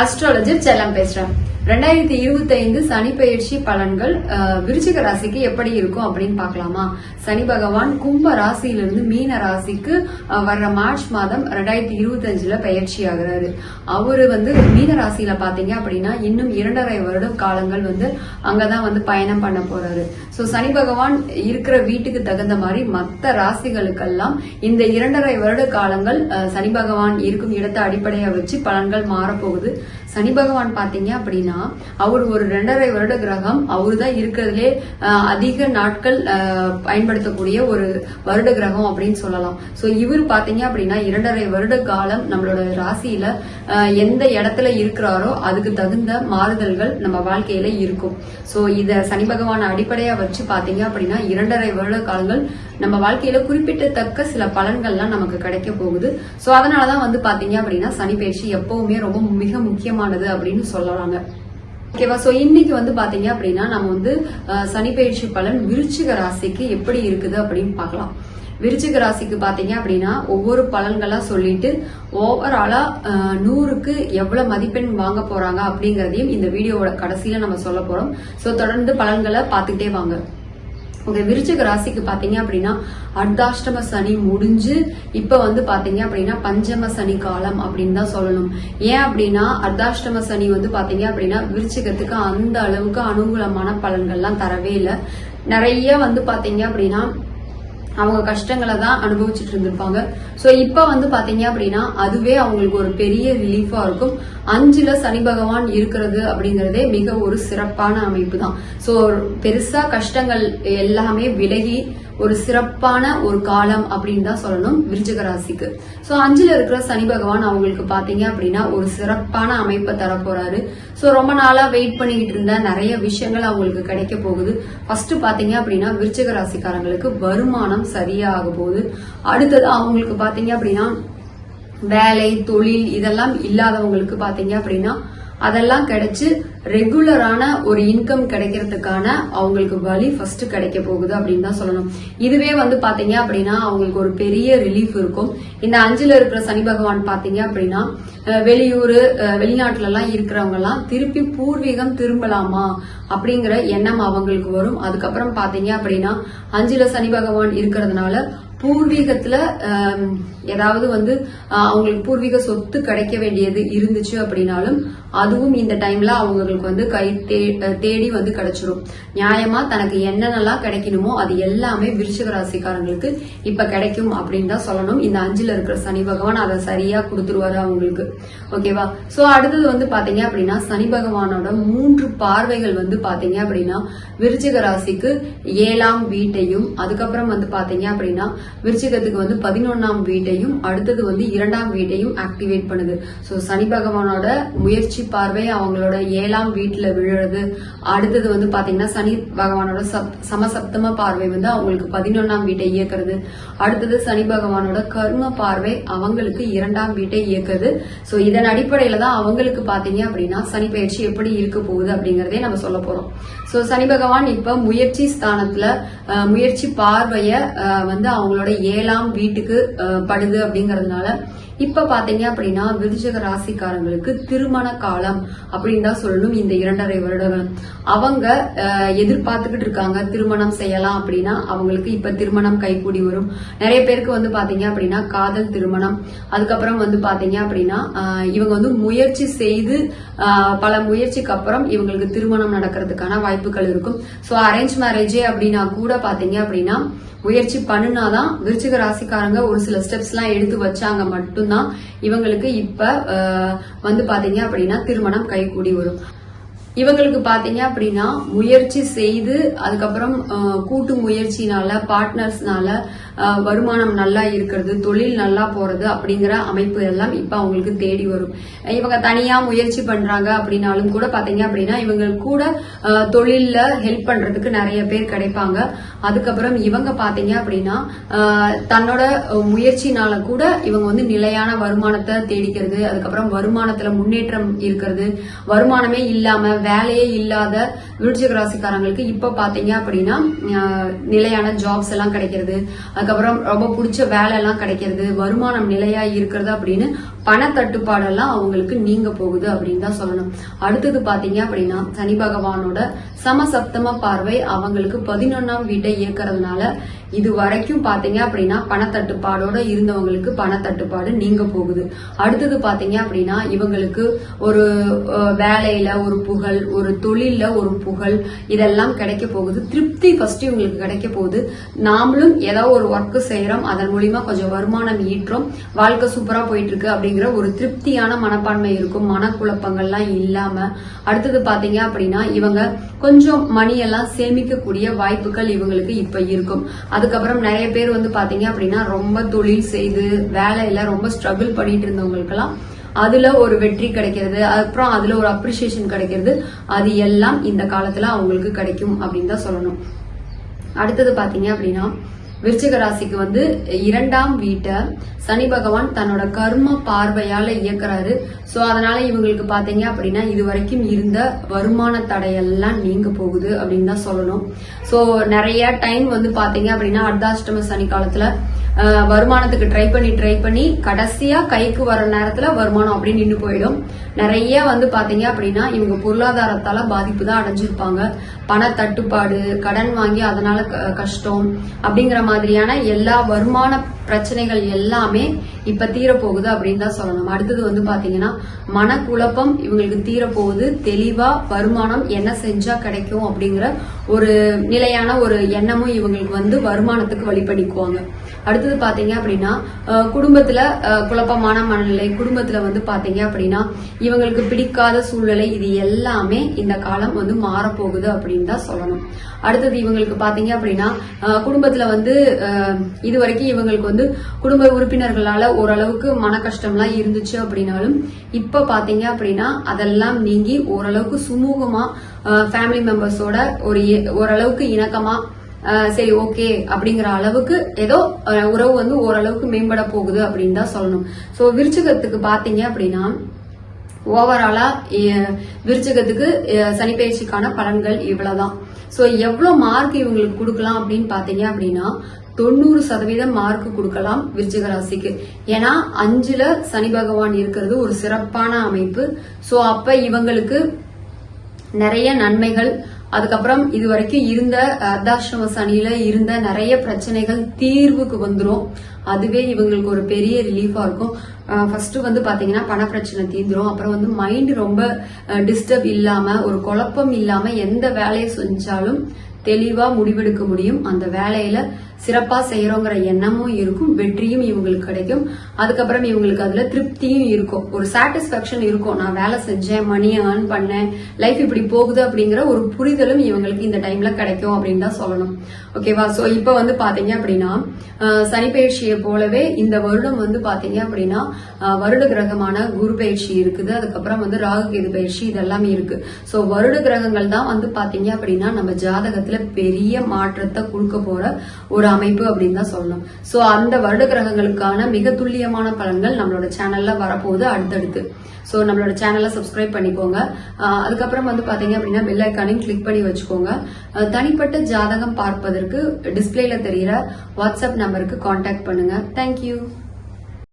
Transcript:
Astrologer செல்லம் பேசுறேன். 2025 சனி பெயர்ச்சி பலன்கள் விருச்சிக ராசிக்கு எப்படி இருக்கும் அப்படின்னு பாக்கலாமா? சனி பகவான் கும்ப ராசியிலிருந்து மீன ராசிக்கு வர்ற மார்ச் மாதம் 2025 பெயர்ச்சி ஆகுறாரு. அவரு மீன ராசியில பாத்தீங்க அப்படின்னா இன்னும் 2.5 வருடம் காலங்கள் அங்கதான் பயணம் பண்ண போறாரு. சோ சனி பகவான் இருக்கிற வீட்டுக்கு தகுந்த மாதிரி மத்த ராசிகளுக்கெல்லாம் இந்த 2.5 வருட காலங்கள் சனி பகவான் இருக்கும் இடத்தை அடிப்படையா வச்சு பலன்கள் மாறப்போகுது. சனி பகவான் பாத்தீங்க அப்படின்னா அவர் ஒரு 2.5 வருட கிரகம். அவரு தான் இருக்கிறதுலே அதிக நாட்கள் பயன்படுத்தக்கூடிய ஒரு வருட கிரகம் அப்படின்னு சொல்லலாம். சோ இவர் பாத்தீங்க அப்படின்னா 2.5 வருட காலம் நம்மளோட ராசியில எந்த இடத்துல இருக்கிறாரோ அதுக்கு தகுந்த மாறுதல்கள் நம்ம வாழ்க்கையில இருக்கும். சோ இத சனி பகவான் அடிப்படையா வச்சு பாத்தீங்க அப்படின்னா 2.5 வருட காலங்கள் நம்ம வாழ்க்கையில குறிப்பிட்டத்தக்க சில பலன்கள்லாம் நமக்கு கிடைக்க போகுது. சோ அதனாலதான் பாத்தீங்க அப்படின்னா சனி பயிற்சி எப்பவுமே ரொம்ப மிக முக்கியமானது அப்படின்னு சொல்லலாங்க. ஓகேவா? சோ இன்னைக்கு பாத்தீங்க அப்படின்னா நம்ம சனி பயிற்சி பலன் விருச்சிக ராசிக்கு எப்படி இருக்குது அப்படின்னு பாக்கலாம். விருச்சிக ராசிக்கு பாத்தீங்க அப்படின்னா ஒவ்வொரு பலன்களா சொல்லிட்டு ஓவராலா 100க்கு எவ்வளவு மதிப்பெண் வாங்க போறாங்க அப்படிங்கறதையும் இந்த வீடியோவோட கடைசியில நம்ம சொல்ல போறோம். சோ தொடர்ந்து பலன்களை பாத்துக்கிட்டே வாங்க. ஓகே, விருச்சிக ராசிக்கு பாத்தீங்க அப்படின்னா அர்த்தாஷ்டம சனி முடிஞ்சு இப்ப பாத்தீங்க அப்படின்னா பஞ்சம சனி காலம் அப்படின்னு தான் சொல்லணும். ஏன் அப்படின்னா அர்த்தாஷ்டம சனி பாத்தீங்க அப்படின்னா விருச்சிகத்துக்கு அந்த அளவுக்கு அனுகூலமான பலன்கள்லாம் தரவே இல்லை. நிறைய பாத்தீங்க அப்படின்னா அவங்க கஷ்டங்களை தான் அனுபவிச்சுட்டு இருந்திருப்பாங்க. சோ இப்ப பாத்தீங்க அப்படின்னா அதுவே அவங்களுக்கு ஒரு பெரிய ரிலீஃபா இருக்கும். 5ல சனி பகவான் இருக்கிறது அப்படிங்கறதே மிக ஒரு சிறப்பான அமைப்பு தான். சோ பெருசா கஷ்டங்கள் எல்லாமே விலகி ஒரு சிறப்பான ஒரு காலம் அப்படின்னு தான் சொல்லணும் விருச்சிக ராசிக்கு. சோ 5ல இருக்கிற சனி பகவான் அவங்களுக்கு பாத்தீங்க அப்படின்னா ஒரு சிறப்பான அமைப்பை தர போறாரு. சோ ரொம்ப நாளா வெயிட் பண்ணிக்கிட்டு இருந்த நிறைய விஷயங்கள் அவங்களுக்கு கிடைக்க போகுது. ஃபர்ஸ்ட் பாத்தீங்க அப்படின்னா விருச்சிக ராசிக்காரங்களுக்கு வருமானம் சரியாக போகுது. அடுத்தது அவங்களுக்கு பாத்தீங்க அப்படின்னா வேலை தொழில் இதெல்லாம் இல்லாதவங்களுக்கு பாத்தீங்க அப்படின்னா அதெல்லாம் கிடைச்சு ரெகுலரான ஒரு இன்கம் கிடைக்கிறதுக்கான அவங்களுக்கு வழி ஃபர்ஸ்ட் கிடைக்க போகுது அப்படின்னு தான் சொல்லணும். இதுவே பாத்தீங்க அப்படின்னா அவங்களுக்கு ஒரு பெரிய ரிலீஃப் இருக்கும். இந்த 5ல இருக்கிற சனி பகவான் பாத்தீங்க அப்படின்னா வெளியூர் வெளிநாட்டுல எல்லாம் இருக்கிறவங்க எல்லாம் திருப்பி பூர்வீகம் திரும்பலாமா அப்படிங்கிற எண்ணம் அவங்களுக்கு வரும். அதுக்கப்புறம் பாத்தீங்க அப்படின்னா 5ல சனி பகவான் இருக்கிறதுனால பூர்வீகத்துல ஏதாவது அவங்களுக்கு பூர்வீக சொத்து கிடைக்க வேண்டியது இருந்துச்சு அப்படின்னாலும் அதுவும் இந்த டைம்ல அவங்களுக்கு கை தேடி கிடைச்சிரும். நியாயமா தனக்கு என்னென்னலாம் கிடைக்கணுமோ அது எல்லாமே விருச்சிக ராசிக்காரங்களுக்கு இப்ப கிடைக்கும் அப்படின்னு தான் சொல்லணும். இந்த 5ல இருக்கிற சனி பகவான் அதை சரியா கொடுத்துருவாரு அவங்களுக்கு. ஓகேவா? சோ அடுத்தது பாத்தீங்க அப்படின்னா சனி பகவானோட 3 பார்வைகள் பாத்தீங்க அப்படின்னா விருச்சிக ராசிக்கு 7ஆம் வீட்டையும் அதுக்கப்புறம் பாத்தீங்க அப்படின்னா விருச்சிகத்துக்கு 11ஆம் வீட்டையும் அடுத்தது 2ஆம் வீட்டையும் ஆக்டிவேட் பண்ணுது. சோ சனி பகவானோட முயற்சி பார்வை அவங்களோட 7ஆம் வீட்டுல விழுறது. அடுத்தது பாத்தீங்கன்னா சனி பகவானோட சமசப்தம பார்வை அவங்களுக்கு 11ஆம் வீட்டை இயக்குறது. அடுத்தது சனி பகவானோட கர்ம பார்வை அவங்களுக்கு 2ஆம் வீட்டை இயக்குறது. சோ இதன் அடிப்படையில தான் அவங்களுக்கு பாத்தீங்க அப்படின்னா சனி பயிற்சி எப்படி இருக்க போகுது அப்படிங்கறதே நம்ம சொல்ல போறோம். சோ சனி பகவான் இப்ப முயற்சி ஸ்தானத்துல முயற்சி பார்வைய அவங்களோட 7ஆம் வீட்டுக்கு படுது அப்படிங்கறதுனால இப்ப பாத்தீங்க அப்படின்னா விருச்சிக ராசிக்காரங்களுக்கு திருமண காலம் அப்படின்னு தான் சொல்லணும். இந்த 2.5 வருடங்கள் அவங்க எதிர்பார்த்துக்கிட்டு இருக்காங்க திருமணம் செய்யலாம் அப்படின்னா அவங்களுக்கு இப்ப திருமணம் கைகூடி வரும். நிறைய பேருக்கு பாத்தீங்க அப்படின்னா காதல் திருமணம். அதுக்கப்புறம் பாத்தீங்க அப்படின்னா இவங்க முயற்சி செய்து பல முயற்சிக்கு அப்புறம் இவங்களுக்கு திருமணம் நடக்கிறதுக்கான வாய்ப்புகள் இருக்கும். சோ அரேஞ்ச் மேரேஜே அப்படின்னா கூட பாத்தீங்க அப்படின்னா முயற்சி பண்ணுனாதான் விருச்சிக ராசிக்காரங்க ஒரு சில ஸ்டெப்ஸ் எல்லாம் எடுத்து வச்சாங்க மட்டும்தான் இவங்களுக்கு இப்ப பாத்தீங்க அப்படின்னா திருமணம் கைகூடி வரும். இவங்களுக்கு பாத்தீங்க அப்படின்னா முயற்சி செய்து அதுக்கப்புறம் கூட்டு முயற்சினால பார்ட்னர்ஸ்னால வருமானம் நல்லா இருக்கிறது தொழில் நல்லா போறது அப்படிங்கிற அமைப்பு எல்லாம் இப்ப அவங்களுக்கு தேடி வரும். இவங்க தனியா முயற்சி பண்றாங்க அப்படின்னாலும் கூட பாத்தீங்க அப்படின்னா இவங்களுக்கு கூட தொழில்ல ஹெல்ப் பண்றதுக்கு நிறைய பேர் கிடைப்பாங்க. அதுக்கப்புறம் இவங்க பாத்தீங்க அப்படின்னா தன்னோட முயற்சினால கூட இவங்க நிலையான வருமானத்தை தேடிக்கிறது. அதுக்கப்புறம் வருமானத்துல முன்னேற்றம் இருக்கிறது. வருமானமே இல்லாம வேலையே இல்லாத விருச்சிக ராசிக்காரங்களுக்கு இப்ப பாத்தீங்க அப்படின்னா நிலையான ஜாப்ஸ் எல்லாம் கிடைக்கிறது. அதுக்கப்புறம் ரொம்ப பிடிச்ச வேலை எல்லாம் கிடைக்கிறது, வருமானம் நிலையா இருக்கிறது அப்படின்னு பணத்தட்டுப்பாடெல்லாம் அவங்களுக்கு நீங்க போகுது அப்படின்னு தான் சொல்லணும். அடுத்தது பாத்தீங்க அப்படின்னா சனி பகவானோட சமசப்தம பார்வை அவங்களுக்கு 11ஆம் வீட்டை இயக்கிறதுனால இது வரைக்கும் பாத்தீங்க அப்படின்னா பணத்தட்டுப்பாடோட இருந்தவங்களுக்கு பணத்தட்டுப்பாடு நீங்க போகுது. அடுத்தது பாத்தீங்க அப்படின்னா இவங்களுக்கு ஒரு வேலையில ஒரு புகழ், ஒரு தொழில ஒரு புகழ், இதெல்லாம் கிடைக்க போகுது. திருப்தி ஃபர்ஸ்ட் இவங்களுக்கு கிடைக்க போகுது. நாமளும் ஏதோ ஒரு ஒர்க் செய்யறோம், அதன் மூலியமா கொஞ்சம் வருமானம் ஈட்டுறோம், வாழ்க்கை சூப்பரா போயிட்டு இருக்கு அப்படிங்கிற ஒரு திருப்தியான மனப்பான்மை இருக்கும், மனக்குழப்பங்கள்லாம் இல்லாம. அடுத்தது பாத்தீங்க அப்படின்னா இவங்க கொஞ்சம் மணி எல்லாம் சேமிக்கக்கூடிய வாய்ப்புகள் இவங்களுக்கு இப்ப இருக்கும். அதுக்கப்புறம் நிறைய பேர் வந்து பாத்தீங்க அப்படின்னா ரொம்ப தொழில் செய்து வேலையில ரொம்ப ஸ்ட்ரகிள் பண்ணிட்டு இருந்தவங்களுக்கு எல்லாம் அதுல ஒரு வெற்றி கிடைக்கிறது, அப்புறம் அதுல ஒரு அப்ரிசியேஷன் கிடைக்கிறது, அது எல்லாம் இந்த காலத்துல அவங்களுக்கு கிடைக்கும் அப்படின்னு தான் சொல்லணும். அடுத்தது பாத்தீங்க அப்படின்னா விருச்சிக ராசிக்கு வந்து 2ஆம் வீட்டை சனி பகவான் தன்னோட கர்ம பார்வையால இயக்குறாரு. சோ அதனால இவங்களுக்கு பாத்தீங்க அப்படின்னா இது வரைக்கும் இருந்த வருமான தடையெல்லாம் நீங்க போகுது அப்படின்னு தான் சொல்லணும். சோ நிறைய டைம் வந்து பாத்தீங்க அப்படின்னா அர்த்தாஷ்டம சனி காலத்துல வருமானத்துக்கு ட்ரை பண்ணி கடைசியா கைக்கு வர நேரத்துல வருமானம் அப்படின்னு நின்று போயிடும். நிறைய வந்து பாத்தீங்க அப்படின்னா இவங்க பொருளாதாரத்தால பாதிப்பு தான் அடைஞ்சிருப்பாங்க. பண தட்டுப்பாடு, கடன் வாங்கி அதனால கஷ்டம் அப்படிங்கிற மாதிரியான எல்லா வருமான பிரச்சனைகள் எல்லாமே இப்ப தீரப்போகுது அப்படின்னு தான் சொல்லணும். அடுத்தது வந்து பாத்தீங்கன்னா மனக்குழப்பம் இவங்களுக்கு தீரப்போகுது. தெளிவா வருமானம் என்ன செஞ்சா கிடைக்கும் அப்படிங்கிற ஒரு நிலையான ஒரு எண்ணமும் இவங்களுக்கு வந்து வருமானத்துக்கு வழி பண்ணிக்குவாங்க. அடுத்தது பாத்தீங்க அப்படின்னா குடும்பத்துல குழப்பமான மனநிலை, குடும்பத்துல வந்து பாத்தீங்க அப்படின்னா இவங்களுக்கு பிடிக்காத சூழ்நிலை, இது எல்லாமே இந்த காலம் வந்து மாறப்போகுது அப்படின்னு தான் சொல்லணும். அடுத்தது இவங்களுக்கு பாத்தீங்க அப்படின்னா குடும்பத்துல வந்து இது வரைக்கும் இவங்களுக்கு வந்து குடும்ப உறுப்பினர்களால ஓரளவுக்கு மன கஷ்டம்லாம் இருந்துச்சு அப்படின்னாலும் இப்ப பாத்தீங்க அப்படின்னா அதெல்லாம் நீங்கி ஓரளவுக்கு சுமூகமா ஃபேமிலி மெம்பர்ஸோட ஓரளவுக்கு இணக்கமா சரி ஓகே அப்படிங்கிற அளவுக்கு ஏதோ உறவு வந்து ஓரளவுக்கு மேம்பட போகுது அப்படின்னு தான் சொல்லணும். சோ விருச்சிகத்துக்கு பாத்தீங்க அப்படின்னா ஓவராலா விருச்சிகத்துக்கு சனி பயிற்சிக்கான பலன்கள் இவ்வளவுதான். சோ எவ்வளவு மார்க் இவங்களுக்கு கொடுக்கலாம் அப்படின்னு பாத்தீங்க அப்படின்னா 90% மார்க் கொடுக்கலாம் விருச்சிக ராசிக்கு. ஏன்னா 5ல சனி பகவான் இருக்கிறது ஒரு சிறப்பான அமைப்பு. சோ அப்ப இவங்களுக்கு நிறைய நன்மைகள், அதுக்கப்புறம் இது வரைக்கும் இருந்த அர்த்தாஷ்டம சனியில இருந்த நிறைய பிரச்சனைகள் தீர்வுக்கு வந்துரும். அதுவே இவங்களுக்கு ஒரு பெரிய ரிலீஃபா இருக்கும். ஃபர்ஸ்ட் வந்து பாத்தீங்கன்னா பண பிரச்சனை தீந்துரும். அப்புறம் வந்து மைண்ட் ரொம்ப டிஸ்டர்ப் இல்லாம, ஒரு குழப்பம் இல்லாம எந்த வேலையை செஞ்சாலும் தெளிவா முடிவெடுக்க முடியும். அந்த வேலையில சிறப்பா செய்யறோங்கிற எண்ணமும் இருக்கும், வெற்றியும் இவங்களுக்கு கிடைக்கும். அதுக்கப்புறம் இவங்களுக்கு அதுல திருப்தியும் இருக்கும், ஒரு சாட்டிஸ்பாக்சன் இருக்கும். நான் வேலை செஞ்சேன், மணியை ஏர்ன் பண்ணேன், லைஃப் இப்படி போகுது அப்படிங்கிற ஒரு புரிதலும் இவங்களுக்கு இந்த டைம்ல கிடைக்கும் அப்படின்னு தான் சொல்லணும். ஓகேவா? சோ இப்ப வந்து பாத்தீங்க அப்படின்னா சனி பயிற்சியை போலவே இந்த வருடம் வந்து பாத்தீங்க அப்படின்னா வருட கிரகமான குரு பயிற்சி இருக்குது. அதுக்கப்புறம் வந்து ராகு கேது பயிற்சி, இதெல்லாம் இருக்கு. சோ வருட கிரகங்கள் தான் வந்து பாத்தீங்க அப்படின்னா நம்ம ஜாதகத்துல பெரிய மாற்றத்தை கொடுக்க போற ஒரு அமைப்பு அப்படின்னு தான் சொல்லணும். சோ அந்த வருட கிரகங்களுக்கான மிக துல்லியமான பலன்கள் நம்மளோட சேனல்ல வரப்போகுது அடுத்தடுத்து. சோ நம்மளோட சேனலை சப்ஸ்கிரைப் பண்ணிக்கோங்க. அதுக்கப்புறம் வந்து பாத்தீங்க அப்படின்னா பெல் ஐக்கானையும் கிளிக் பண்ணி வச்சுக்கோங்க. தனிப்பட்ட ஜாதகம் பார்ப்பதற்கு டிஸ்பிளேல தெரிகிற வாட்ஸ்அப் நம்பருக்கு கான்டாக்ட் பண்ணுங்க. தேங்க்யூ.